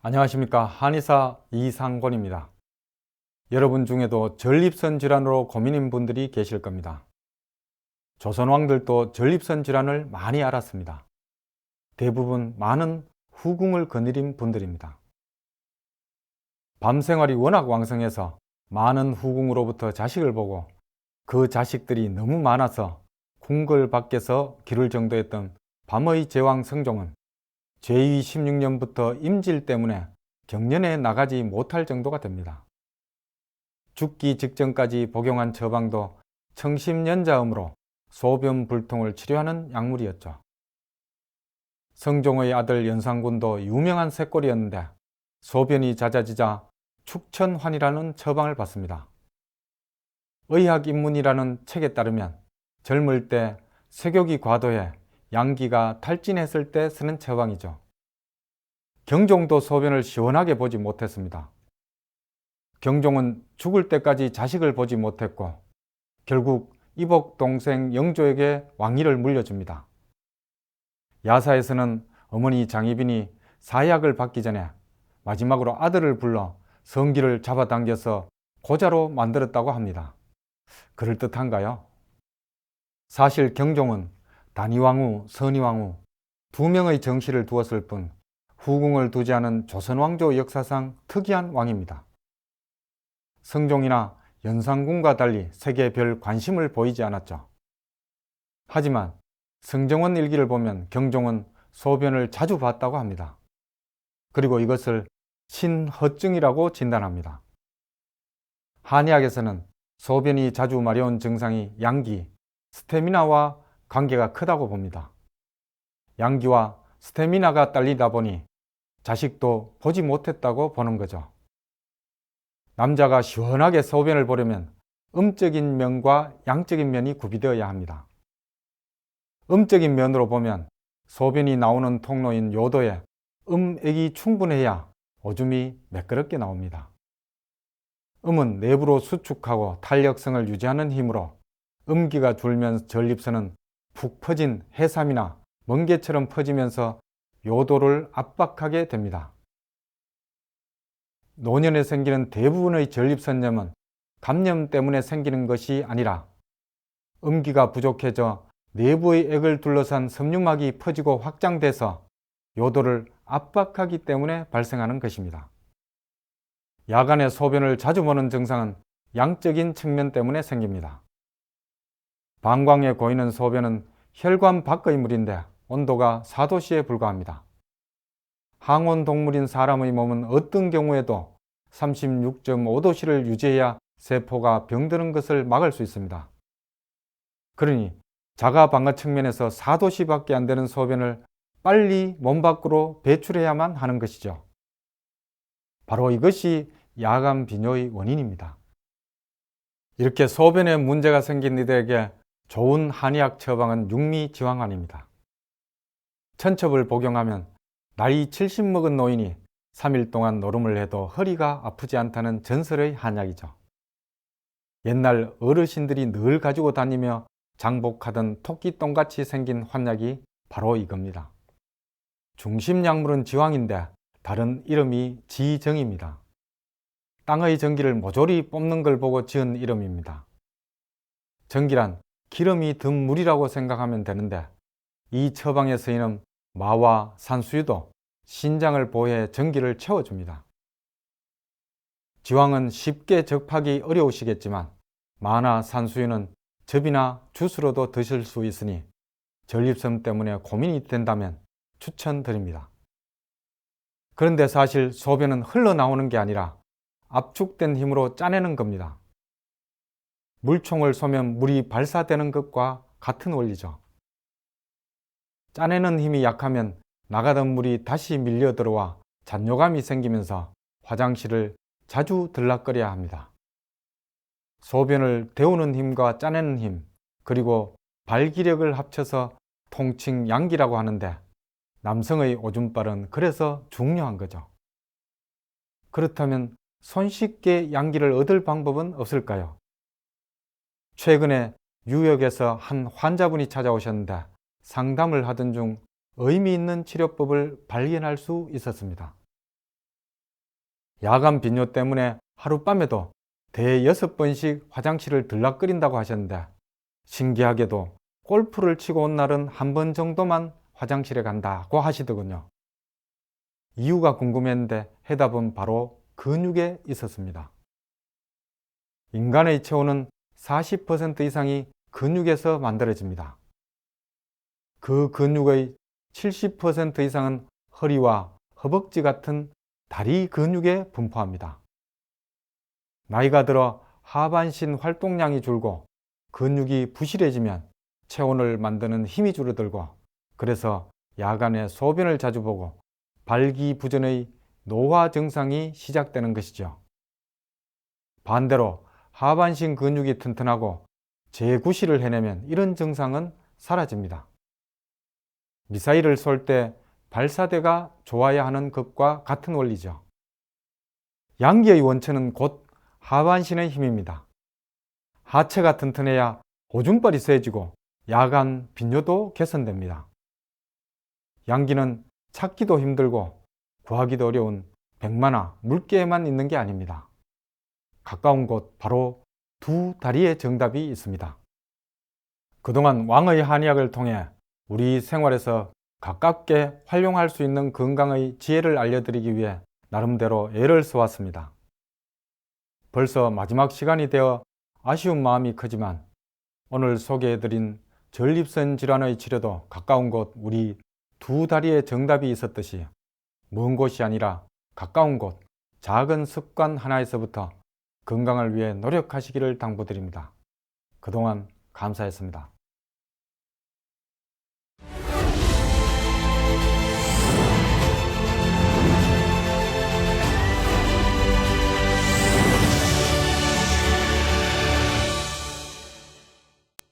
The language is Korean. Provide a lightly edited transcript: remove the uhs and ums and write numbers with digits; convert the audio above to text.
안녕하십니까. 한의사 이상권입니다. 여러분 중에도 전립선 질환으로 고민인 분들이 계실 겁니다. 조선왕들도 전립선 질환을 많이 앓았습니다. 대부분 많은 후궁을 거느린 분들입니다. 밤생활이 워낙 왕성해서 많은 후궁으로부터 자식을 보고 그 자식들이 너무 많아서 궁궐 밖에서 기를 정도했던 밤의 제왕 성종은 제위 16년부터 임질 때문에 경련에 나가지 못할 정도가 됩니다. 죽기 직전까지 복용한 처방도 청심연자음으로 소변 불통을 치료하는 약물이었죠. 성종의 아들 연산군도 유명한 쇠꼬리였는데 소변이 잦아지자 축천환이라는 처방을 받습니다. 의학입문이라는 책에 따르면 젊을 때 쇠욕이 과도해 양기가 탈진했을 때 쓰는 처방이죠. 경종도 소변을 시원하게 보지 못했습니다. 경종은 죽을 때까지 자식을 보지 못했고 결국 이복 동생 영조에게 왕위를 물려줍니다. 야사에서는 어머니 장희빈이 사약을 받기 전에 마지막으로 아들을 불러 성기를 잡아당겨서 고자로 만들었다고 합니다. 그럴듯한가요? 사실 경종은 단위왕후, 선의왕후 두 명의 정씨를 두었을 뿐 후궁을 두지 않은 조선왕조 역사상 특이한 왕입니다. 성종이나 연산군과 달리 색에 별 관심을 보이지 않았죠. 하지만 성정원 일기를 보면 경종은 소변을 자주 봤다고 합니다. 그리고 이것을 신허증이라고 진단합니다. 한의학에서는 소변이 자주 마려운 증상이 양기, 스태미나와 관계가 크다고 봅니다. 양기와 스태미나가 딸리다 보니 자식도 보지 못했다고 보는 거죠. 남자가 시원하게 소변을 보려면 음적인 면과 양적인 면이 구비되어야 합니다. 음적인 면으로 보면 소변이 나오는 통로인 요도에 음액이 충분해야 오줌이 매끄럽게 나옵니다. 음은 내부로 수축하고 탄력성을 유지하는 힘으로 음기가 줄면 전립선은 푹 퍼진 해삼이나 멍게처럼 퍼지면서 요도를 압박하게 됩니다. 노년에 생기는 대부분의 전립선염은 감염 때문에 생기는 것이 아니라 음기가 부족해져 내부의 액을 둘러싼 섬유막이 퍼지고 확장돼서 요도를 압박하기 때문에 발생하는 것입니다. 야간에 소변을 자주 보는 증상은 양적인 측면 때문에 생깁니다. 방광에 고이는 소변은 혈관 밖의 물인데 온도가 4도씨에 불과합니다. 항온 동물인 사람의 몸은 어떤 경우에도 36.5도씨를 유지해야 세포가 병드는 것을 막을 수 있습니다. 그러니 자가 방어 측면에서 4도씨밖에 안 되는 소변을 빨리 몸 밖으로 배출해야만 하는 것이죠. 바로 이것이 야간 빈뇨의 원인입니다. 이렇게 소변에 문제가 생긴 이들에게 좋은 한의학 처방은 육미지황환입니다. 천첩을 복용하면 나이 70 먹은 노인이 3일 동안 노름을 해도 허리가 아프지 않다는 전설의 한약이죠. 옛날 어르신들이 늘 가지고 다니며 장복하던 토끼똥같이 생긴 환약이 바로 이겁니다. 중심 약물은 지황인데 다른 이름이 지정입니다. 땅의 전기를 모조리 뽑는 걸 보고 지은 이름입니다. 전기란 기름이 든 물이라고 생각하면 되는데 이 처방에 쓰이는 마와 산수유도 신장을 보호해 전기를 채워줍니다. 지황은 쉽게 접하기 어려우시겠지만 마나 산수유는 즙이나 주스로도 드실 수 있으니 전립선 때문에 고민이 된다면 추천드립니다. 그런데 사실 소변은 흘러나오는 게 아니라 압축된 힘으로 짜내는 겁니다. 물총을 쏘면 물이 발사되는 것과 같은 원리죠. 짜내는 힘이 약하면 나가던 물이 다시 밀려 들어와 잔뇨감이 생기면서 화장실을 자주 들락거려야 합니다. 소변을 데우는 힘과 짜내는 힘, 그리고 발기력을 합쳐서 통칭 양기라고 하는데 남성의 오줌발은 그래서 중요한 거죠. 그렇다면 손쉽게 양기를 얻을 방법은 없을까요? 최근에 뉴욕에서 한 환자분이 찾아오셨는데 상담을 하던 중 의미 있는 치료법을 발견할 수 있었습니다. 야간 빈뇨 때문에 하룻밤에도 대여섯 번씩 화장실을 들락거린다고 하셨는데, 신기하게도 골프를 치고 온 날은 한 번 정도만 화장실에 간다고 하시더군요. 이유가 궁금했는데 해답은 바로 근육에 있었습니다. 인간의 체온은 40% 이상이 근육에서 만들어집니다. 그 근육의 70% 이상은 허리와 허벅지 같은 다리 근육에 분포합니다. 나이가 들어 하반신 활동량이 줄고 근육이 부실해지면 체온을 만드는 힘이 줄어들고, 그래서 야간에 소변을 자주 보고 발기부전의 노화 증상이 시작되는 것이죠. 반대로 하반신 근육이 튼튼하고 재구실을 해내면 이런 증상은 사라집니다. 미사일을 쏠 때 발사대가 좋아야 하는 것과 같은 원리죠. 양기의 원천은 곧 하반신의 힘입니다. 하체가 튼튼해야 오줌발이 세지고 야간 빈뇨도 개선됩니다. 양기는 찾기도 힘들고 구하기도 어려운 백마나 물개에만 있는 게 아닙니다. 가까운 곳 바로 두 다리의 정답이 있습니다. 그동안 왕의 한의학을 통해 우리 생활에서 가깝게 활용할 수 있는 건강의 지혜를 알려드리기 위해 나름대로 애를 써왔습니다. 벌써 마지막 시간이 되어 아쉬운 마음이 크지만, 오늘 소개해드린 전립선 질환의 치료도 가까운 곳 우리 두 다리의 정답이 있었듯이 먼 곳이 아니라 가까운 곳 작은 습관 하나에서부터 건강을 위해 노력하시기를 당부드립니다. 그동안 감사했습니다.